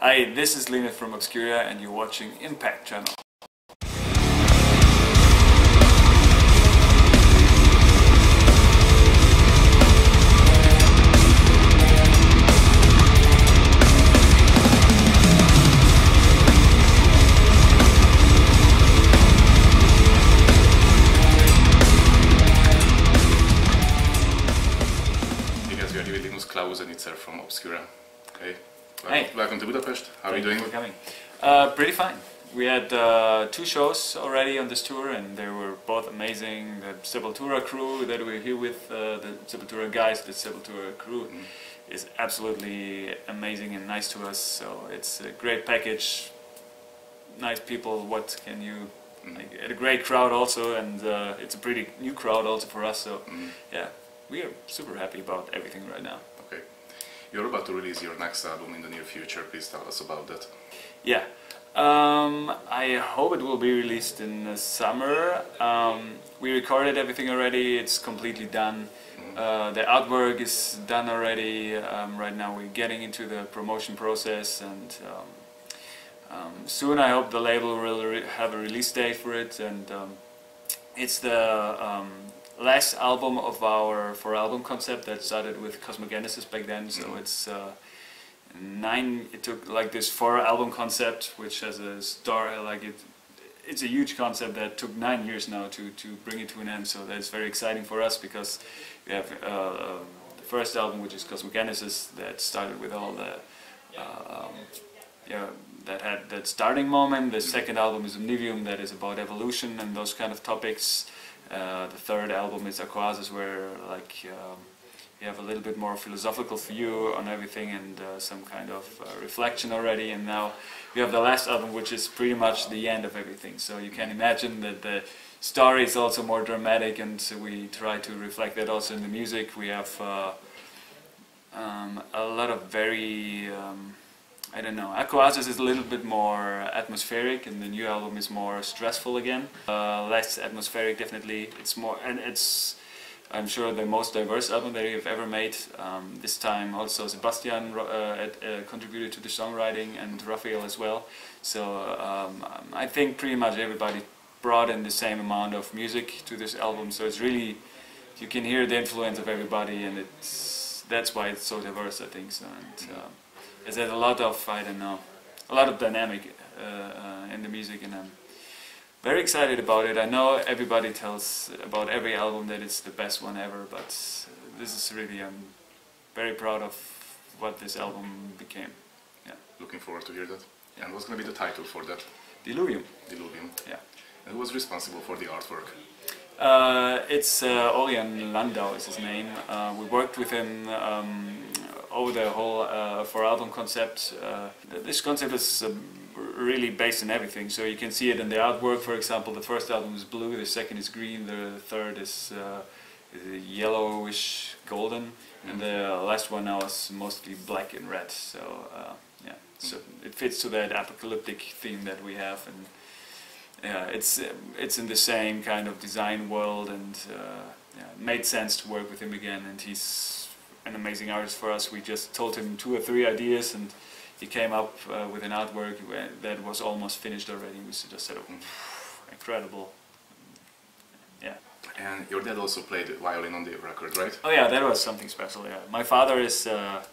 Hi, this is Linus from Obscura and you're watching Impact Channel. Because we are here with Linus Klausenitzer from Obscura. Okay. Hey. Welcome to Budapest. How are you doing? Thank you for coming. Pretty fine. We had 2 shows already on this tour and they were both amazing. The Sepultura crew that we're here with, the Sepultura guys, the Sepultura crew is absolutely amazing and nice to us. So it's a great package, nice people, what can you... Like, a great crowd also, and it's a pretty new crowd also for us, so yeah, we are super happy about everything right now. Okay. You're about to release your next album in the near future. Please tell us about that. Yeah, I hope it will be released in the summer. We recorded everything already, it's completely done. The artwork is done already. Right now we're getting into the promotion process, and soon I hope the label will have a release date for it. And it's the last album of our 4-album concept that started with Cosmogenesis back then. So it's it took like this 4-album concept, which has a story, like it's a huge concept that took 9 years now to bring it to an end. So that's very exciting for us, because we have the first album, which is Cosmogenesis, that started with all the that had that starting moment. The second album is Omnivium, that is about evolution and those kind of topics. The third album is Aquasis, where like we have a little bit more philosophical view on everything and some kind of reflection already. And now we have the last album, which is pretty much the end of everything. So you can imagine that the story is also more dramatic, and so we try to reflect that also in the music. We have a lot of very I don't know, Aquasis is a little bit more atmospheric, and the new album is more stressful again. Less atmospheric, definitely. It's more, and it's, I'm sure, the most diverse album that we've ever made. This time also Sebastian contributed to the songwriting, and Raphael as well. So I think pretty much everybody brought in the same amount of music to this album. So it's really, you can hear the influence of everybody, and that's why it's so diverse, I think. So, and there's a lot of, I don't know, a lot of dynamic in the music, and I'm very excited about it. I know everybody tells about every album that it's the best one ever, but this is really, I'm very proud of what this album became. Yeah. Looking forward to hear that. Yeah. And what's going to be the title for that? Diluvium. Diluvium. Yeah. And who was responsible for the artwork? It's Orion Landau is his name. We worked with him over the whole 4-album concept. This concept is really based on everything, so you can see it in the artwork. For example, the first album is blue, the second is green, the third is yellowish golden, and the last one now is mostly black and red. So yeah, so it fits to that apocalyptic theme that we have, and yeah, it's in the same kind of design world, and yeah, it made sense to work with him again, and he's an amazing artist for us. We just told him 2 or 3 ideas, and he came up with an artwork that was almost finished already. We just said, oh, incredible. Yeah. And your dad also played violin on the record, right? Oh yeah, that was something special. Yeah, my father is a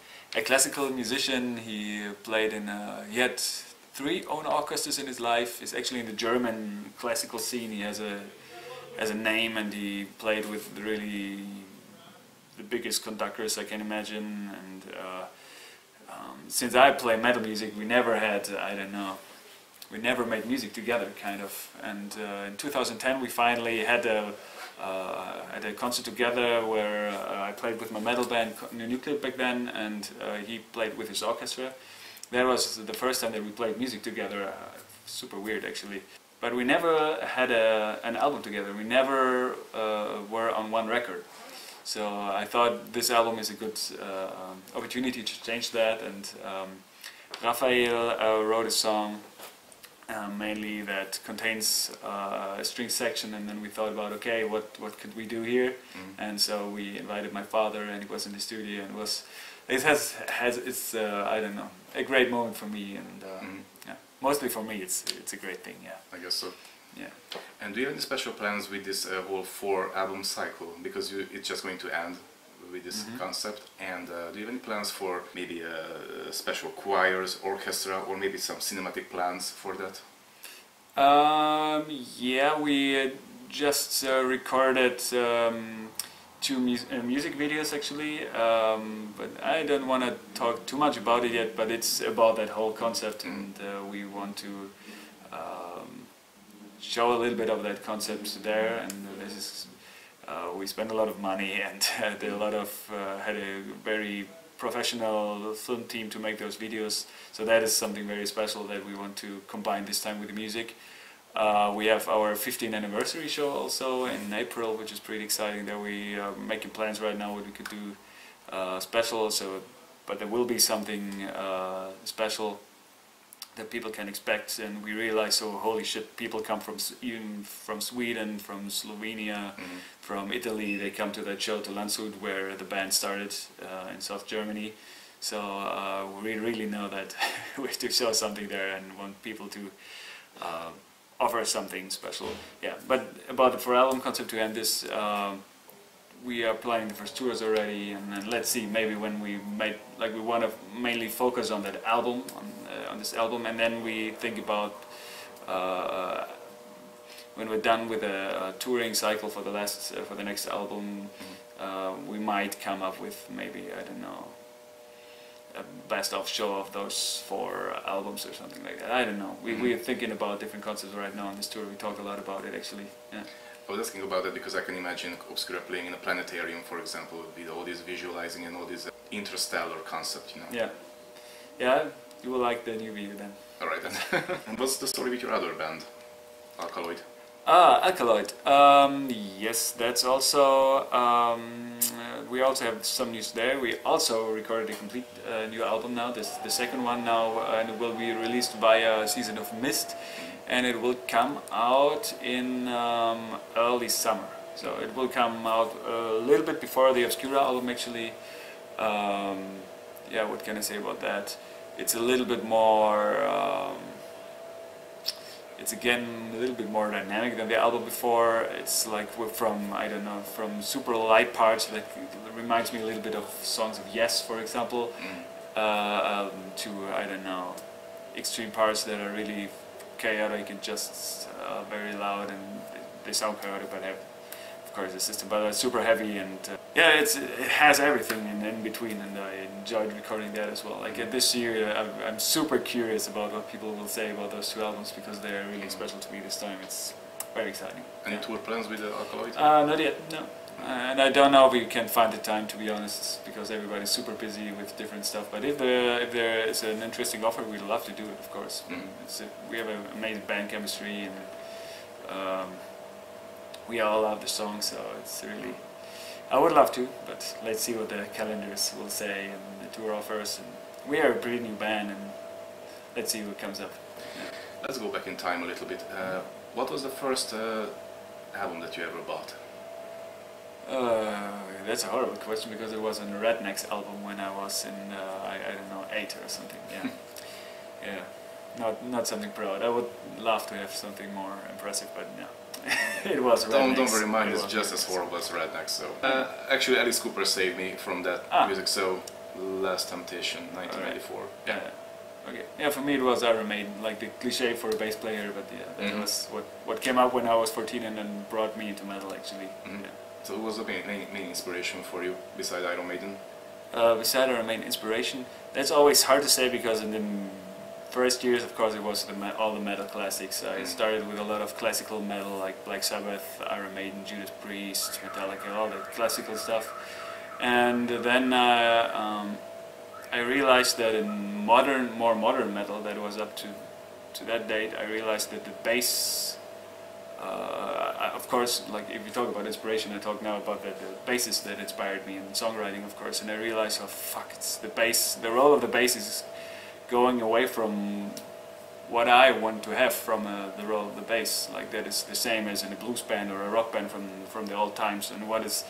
classical musician. He played in he had 3 own orchestras in his life. He's actually in the German classical scene. He has a name, and he played with really the biggest conductors I can imagine. And since I play metal music, we never had, I don't know, we never made music together, kind of. And in 2010 we finally had a concert together where I played with my metal band Nuclear back then, and he played with his orchestra. That was the first time that we played music together. Super weird, actually. But we never had an album together. We never were on one record. So I thought this album is a good opportunity to change that, and Raphael wrote a song mainly that contains a string section, and then we thought about, okay, what could we do here? And so we invited my father, and he was in the studio, and it has its I don't know, a great moment for me, and yeah, mostly for me it's a great thing. Yeah, I guess so. yeah. And do you have any special plans with this whole 4-album cycle? Because it's just going to end with this concept. And do you have any plans for maybe special choirs, orchestra, or maybe some cinematic plans for that? Yeah, we just recorded 2 music videos actually, but I don't want to talk too much about it yet, but it's about that whole concept, and we want to show a little bit of that concept there, and this is we spent a lot of money and had a very professional film team to make those videos, so that is something very special that we want to combine this time with the music. We have our 15th anniversary show also in April, which is pretty exciting. That we are making plans right now what we could do special. So, but there will be something special that people can expect, and we realize, so holy shit, people come from even from Sweden, from Slovenia, from Italy. They come to that show to Landshut, where the band started in South Germany. So we really know that we have to show something there and want people to offer something special. Yeah, but about the 4-album concept, to end this, we are planning the first tours already, and let's see, maybe when we we want to mainly focus on that album, on this album, and then we think about when we're done with a touring cycle for the next album, we might come up with maybe, I don't know, a best-of show of those 4 albums or something like that. I don't know. We are thinking about different concepts right now on this tour. We talk a lot about it actually. Yeah. I was asking about that because I can imagine Obscura playing in a planetarium, for example, with all this visualizing and all this interstellar concept, you know. Yeah. Yeah, you will like the new video then. Alright then. And what's the story with your other band, Alkaloid? Alkaloid. Yes, that's also. We also have some news there. We also recorded a complete new album now. This the second one now, and it will be released via Season of Mist, and it will come out in early summer. So it will come out a little bit before the Obscura album actually. Yeah, what can I say about that? It's a little bit more. It's again a little bit more dynamic than the album before. It's like we're from, I don't know, from super light parts that reminds me a little bit of songs of Yes, for example, to, I don't know, extreme parts that are really chaotic and just very loud, and they sound chaotic but have, of course, a system, but super heavy, and yeah, it has everything in between, and I enjoyed recording that as well. Like this year, I'm super curious about what people will say about those 2 albums, because they are really special to me this time. It's very exciting. Any tour plans with the Alkaloid? Not yet, no. And I don't know if we can find the time, to be honest, because everybody's super busy with different stuff. But if there is an interesting offer, we'd love to do it, of course. We have an amazing band chemistry, and we all love the song, so it's really. I would love to, but let's see what the calendars will say and the tour offers. And we are a pretty new band, and let's see what comes up. Yeah. Let's go back in time a little bit. What was the first album that you ever bought? That's a horrible question, because it was a Rednecks album when I was in, I don't know, 8 or something. Yeah, yeah, not something proud. I would love to have something more impressive, but no. It was Rednecks. Don't worry, mine is just as horrible as Rednecks. So actually, Alice Cooper saved me from that music. So Last Temptation, 1994. Right. Yeah. Okay. Yeah, for me it was Iron Maiden, like the cliche for a bass player. But yeah, that was what came up when I was 14 and then brought me into metal actually. Yeah. So what was the main inspiration for you beside Iron Maiden? Beside Iron Maiden, inspiration. That's always hard to say, because in the first years, of course, it was all the metal classics. I started with a lot of classical metal, like Black Sabbath, Iron Maiden, Judas Priest, Metallica, all that classical stuff. And then I realized that in more modern metal that was up to that date, I realized that the bass, of course, like if you talk about inspiration, I talk now about the bassist that inspired me in songwriting, of course. And I realized, oh fuck, it's the bass. The role of the bass is going away from what I want to have from the role of the bass. Like that is the same as in a blues band or a rock band from the old times. And what is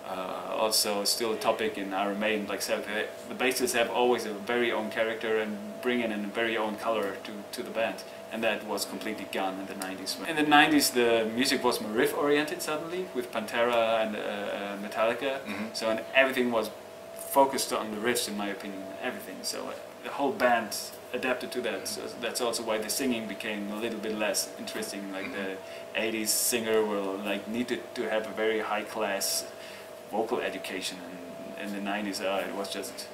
also still a topic in Iron Maiden. Like I said, the bassists have always a very own character and bring in a very own color to the band. And that was completely gone in the 90s. In the 90s, the music was more riff-oriented suddenly, with Pantera and Metallica. So and everything was focused on the riffs, in my opinion, everything. So the whole band adapted to that. So that's also why the singing became a little bit less interesting. Like the 80s singer will needed to have a very high-class vocal education, and in the 90s it was just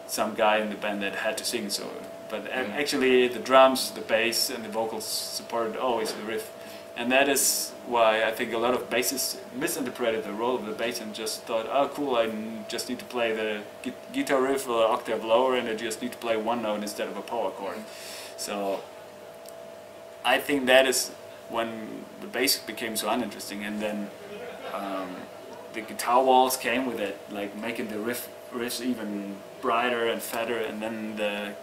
some guy in the band that had to sing. So. But actually the drums, the bass and the vocals supported always the riff. And that is why I think a lot of bassists misinterpreted the role of the bass and just thought, oh cool, I just need to play the guitar riff an octave lower and I just need to play one note instead of a power chord. So I think that is when the bass became so uninteresting, and then the guitar walls came with it, like making the riffs even brighter and fatter, and then the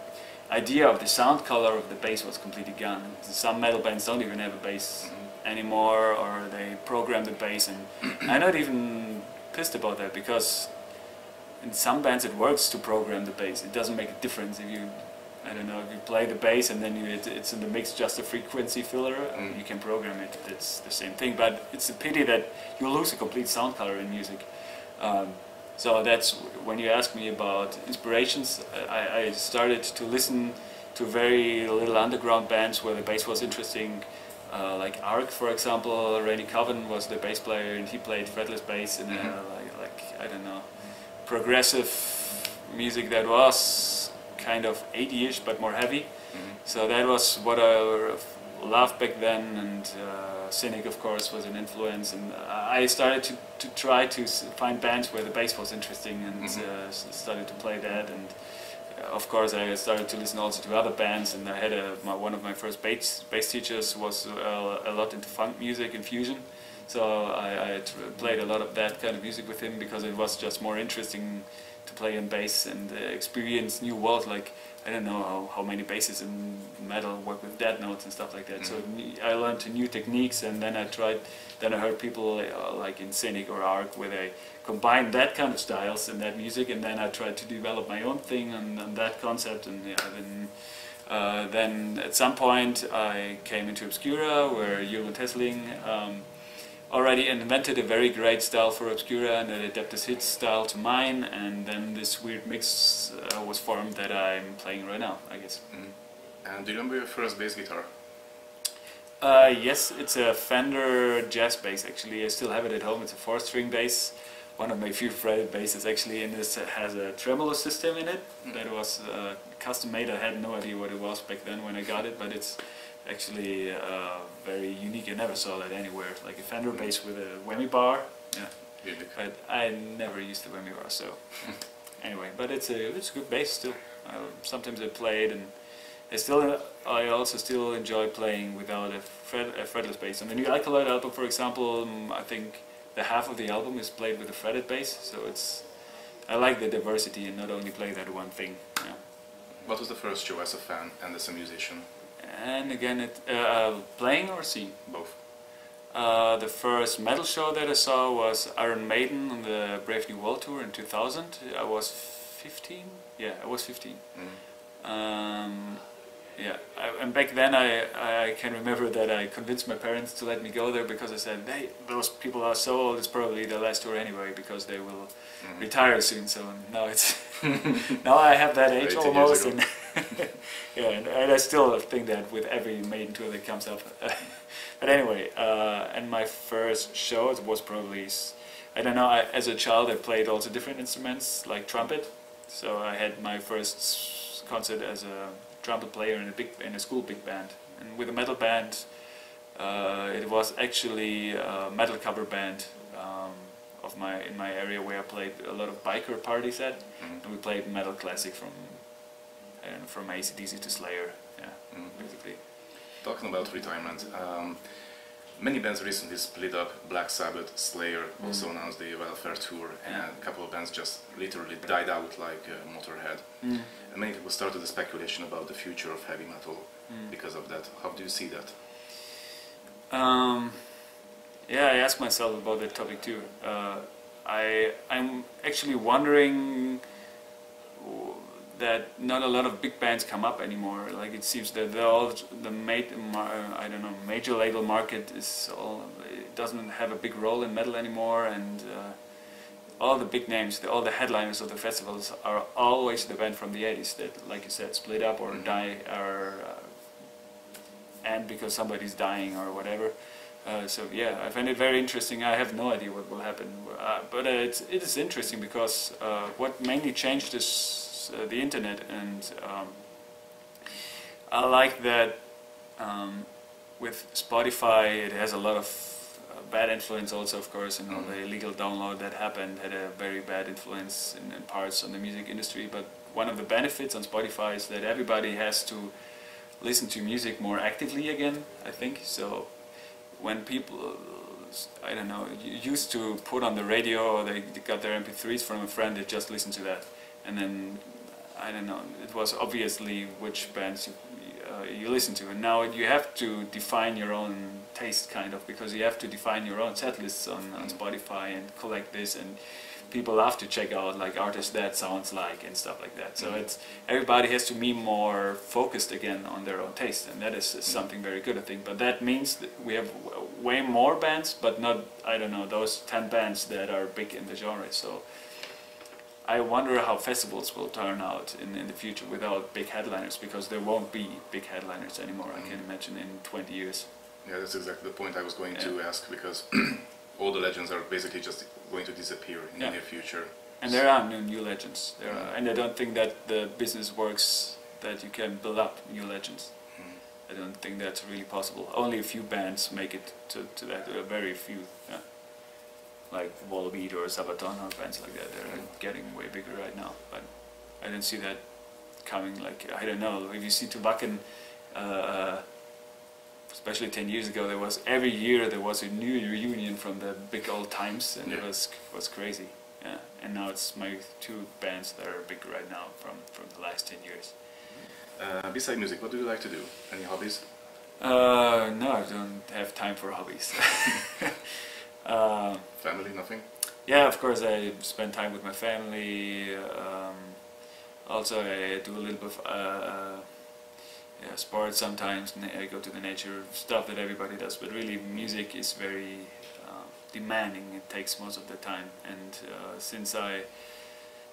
idea of the sound color of the bass was completely gone. Some metal bands don't even have a bass anymore, or they program the bass, and I'm not even pissed about that, because in some bands it works to program the bass. It doesn't make a difference if you, I don't know, if you play the bass and then it's in the mix just a frequency filler, you can program it, it's the same thing. But it's a pity that you lose a complete sound color in music. So that's when you ask me about inspirations, I started to listen to very little underground bands where the bass was interesting, like Ark, for example. Randy Coven was the bass player, and he played fretless bass in like I don't know, progressive music that was kind of 80-ish but more heavy. So that was what I loved back then, and Cynic of course was an influence, and I started to try to find bands where the bass was interesting, and started to play that. And of course I started to listen also to other bands, and I had one of my first bass teachers was a lot into funk music and fusion. So I played a lot of that kind of music with him, because it was just more interesting to play on bass and experience new worlds. Like, I don't know how many basses in metal work with dead notes and stuff like that. So I learned new techniques, and then I heard people like in Cynic or Ark, where they combine that kind of styles and that music, and then I tried to develop my own thing on that concept. And then at some point I came into Obscura, where Jürgen Tesling already invented a very great style for Obscura, and adapted his style to mine, and then this weird mix was formed that I'm playing right now, I guess. And do you remember your first bass guitar? Yes, it's a Fender jazz bass actually. I still have it at home. It's a 4-string bass, one of my few fretted basses actually, and this has a tremolo system in it that was custom made. I had no idea what it was back then when I got it, but it's actually very unique. I never saw that anywhere, like a Fender bass with a whammy bar. Yeah, but I never used the whammy bar, so anyway. But it's a good bass still. Sometimes I play it, and I also still enjoy playing without a fretless bass. On the new Alkaloid album, for example, I think the half of the album is played with a fretted bass. So I like the diversity and not only play that one thing. Yeah. What was the first show as a fan and as a musician? And again, playing or seeing? Both. The first metal show that I saw was Iron Maiden on the Brave New World tour in 2000. I was 15. Yeah, I was 15. Yeah, and back then I can remember that I convinced my parents to let me go there, because I said, hey, those people are so old, it's probably their last tour anyway, because they will retire soon. So now it's now I have that age almost, and yeah, and I still think that with every Maiden tour that comes up. But anyway, and my first show was probably, I don't know, as a child I played also different instruments like trumpet. So I had my first concert as a trumpet player in a school big band, and with a metal band. It was actually a metal cover band in my area, where I played a lot of biker parties at, and we played metal classic from AC/DC to Slayer. Yeah, basically. Talking about retirement, many bands recently split up. Black Sabbath, Slayer also announced the Welfare Tour, and a couple of bands just literally died out, like Motorhead. And many people started the speculation about the future of heavy metal because of that. How do you see that? Yeah, I ask myself about that topic too. I'm actually wondering that not a lot of big bands come up anymore. Like it seems that they're all I don't know, major label market is all, it doesn't have a big role in metal anymore, and all the big names, all the headliners of the festivals are always the band from the 80s that, like you said, split up or die, or end because somebody's dying or whatever. So yeah, I find it very interesting. I have no idea what will happen, but it is interesting because what mainly changed is the internet, and I like that with Spotify it has a lot of bad influence also, of course, and all the illegal download that happened had a very bad influence in parts on the music industry. But one of the benefits on Spotify is that everybody has to listen to music more actively again, I think. So when people, I don't know, used to put on the radio, or they got their MP3s from a friend, they just listened to that, and then I don't know, it was obviously which bands you listen to, and now you have to define your own taste, kind of, because you have to define your own set lists on Spotify and collect this, and people love to check out like artists that sounds like and stuff like that. So it's, everybody has to be more focused again on their own taste, and that is something very good, I think. But that means that we have way more bands, but not, I don't know, those 10 bands that are big in the genre. So I wonder how festivals will turn out in the future without big headliners, because there won't be big headliners anymore, I can imagine, in 20 years. Yeah, that's exactly the point I was going to ask, because all the legends are basically just going to disappear in the near future. And there are new legends, and I don't think that the business works that you can build up new legends. I don't think that's really possible. Only a few bands make it to that, very few. Like Volbeat or Sabaton or bands like that, they're getting way bigger right now, but I don't see that coming. Like, I don't know, if you see Tubacan, especially 10 years ago, there was every year there was a new reunion from the big old times, and it was crazy. Yeah, and now it's my two bands that are big right now from the last 10 years. Besides music, what do you like to do? Any hobbies? No, I don't have time for hobbies. Family, nothing? Yeah, of course I spend time with my family. Also I do a little bit of sports sometimes. I go to the nature, stuff that everybody does, but really music is very demanding. It takes most of the time, and since I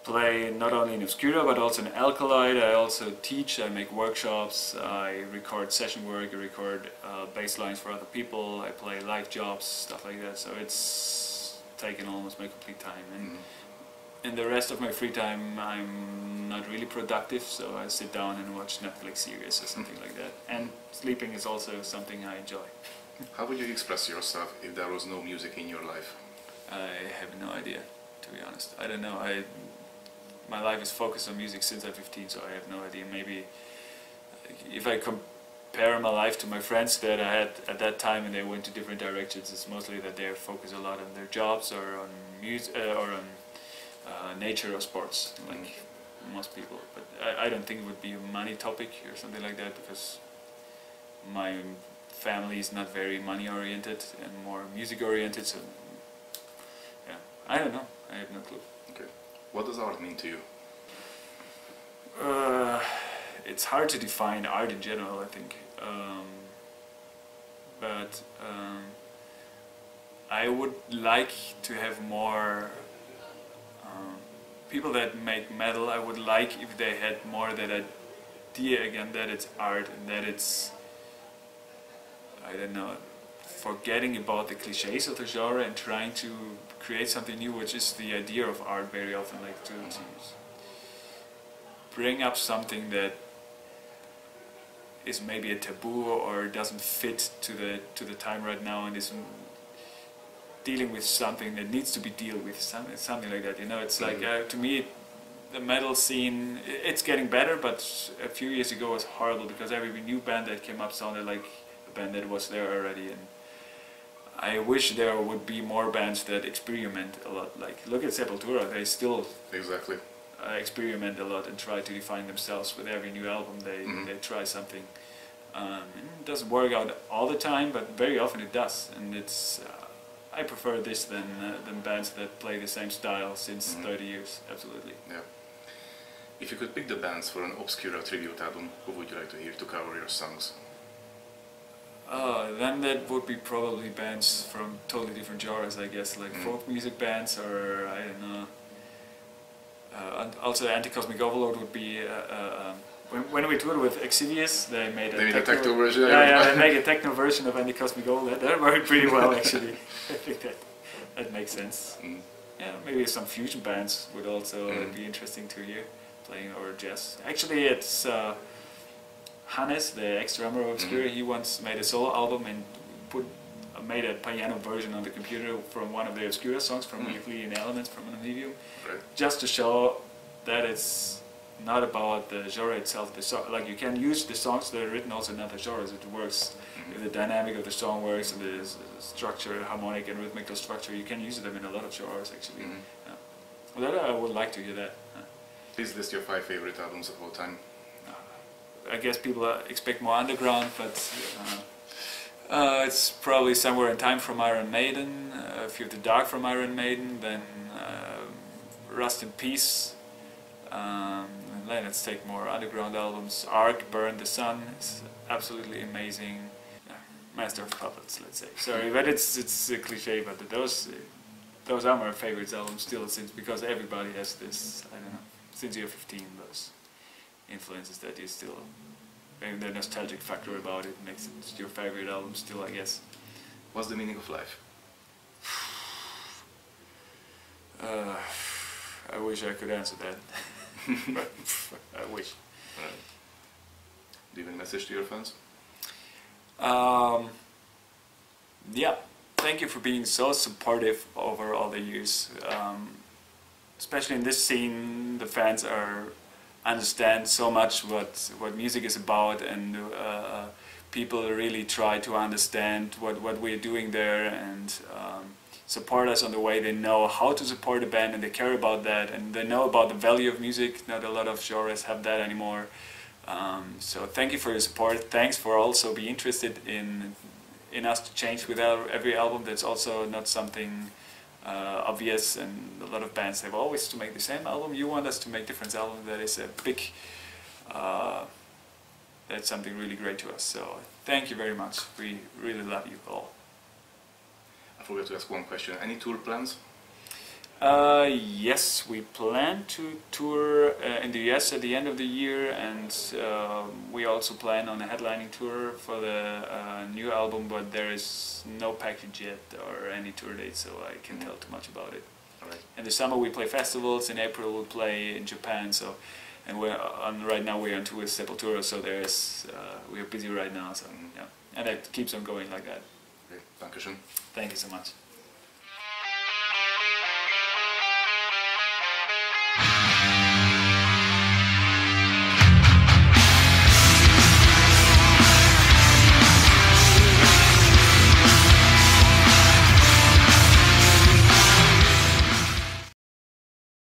play not only in Obscura but also in Alkaloid, I also teach, I make workshops, I record session work, I record bass lines for other people, I play live jobs, stuff like that. So it's taken almost my complete time, and in the rest of my free time I'm not really productive, so I sit down and watch Netflix series or something like that. And sleeping is also something I enjoy. How would you express yourself if there was no music in your life? I have no idea, to be honest. I don't know. My life is focused on music since I'm 15, so I have no idea. Maybe if I compare my life to my friends that I had at that time and they went to different directions, it's mostly that they focus a lot on their jobs or on music or on nature or sports, like most people. But I don't think it would be a money topic or something like that, because my family is not very money oriented and more music oriented. So yeah, I don't know. I have no clue. Okay. What does art mean to you? It's hard to define art in general, I think. But I would like to have more people that make metal. I would like if they had more that idea again, that it's art and that it's, I don't know, forgetting about the cliches of the genre and trying to create something new, which is the idea of art very often, like to bring up something that is maybe a taboo or doesn't fit to the time right now, and is dealing with something that needs to be dealt with, something like that. You know, it's like to me, the metal scene, it's getting better, but a few years ago it was horrible, because every new band that came up sounded like a band that was there already. And I wish there would be more bands that experiment a lot. Like, look at Sepultura, they still experiment a lot and try to define themselves with every new album. They try something. It doesn't work out all the time, but very often it does. And it's I prefer this than bands that play the same style since 30 years. Absolutely. Yeah. If you could pick the bands for an Obscura tribute album, who would you like to hear to cover your songs? Then that would be probably bands from totally different genres, I guess, like folk music bands, or I don't know. Also, Anti-Cosmic Overload would be. When we toured with Exvius, they made a techno version. Yeah, they make a techno version of Anti-Cosmic Overload. That worked pretty well, actually. I think that makes sense. Yeah, maybe some fusion bands would also be interesting to hear playing, or jazz. Actually, it's Hannes, the ex-drummer of Obscura. He once made a solo album and made a piano version on the computer from one of the Obscura songs from Euclidean Elements from an Medium, just to show that it's not about the genre itself. Like, you can use the songs that are written also in other genres. It works if the dynamic of the song works, and the structure, harmonic and rhythmical structure. You can use them in a lot of genres, actually. Well, I would like to hear that. Please list your 5 favorite albums of all time. I guess people expect more underground, but it's probably Somewhere in Time from Iron Maiden, Fear of the Dark from Iron Maiden, then Rust in Peace. And then let's take more underground albums. Ark, Burn the Sun is absolutely amazing. Master of Puppets, let's say. Sorry, but it's a cliche, but those are my favorite albums still, since because everybody has this, I don't know, since you're 15, those influences that you still, maybe the nostalgic factor about it makes it your favorite album still, I guess. What's the meaning of life? I wish I could answer that. But, I wish. Right. Do you have any message to your fans? Yeah, thank you for being so supportive over all the years. Especially in this scene, the fans understand so much what music is about, and people really try to understand what we're doing there, and support us on the way. They know how to support a band, and they care about that, and they know about the value of music. Not a lot of genres have that anymore. So thank you for your support. Thanks for also being interested in us to change with every album. That's also not something obvious, and a lot of bands have always to make the same album. You want us to make different albums. That is a big, that's something really great to us. So thank you very much. We really love you all. I forgot to ask one question. Any tour plans? Yes, we plan to tour in the US at the end of the year, and we also plan on a headlining tour for the new album, but there is no package yet or any tour date, so I can't tell too much about it. All right. In the summer we play festivals. In April we'll play in Japan. So, and right now we're on tour with Sepultura, so we're busy right now. So yeah, and it keeps on going like that. Okay. Dankeschön. Thank you so much.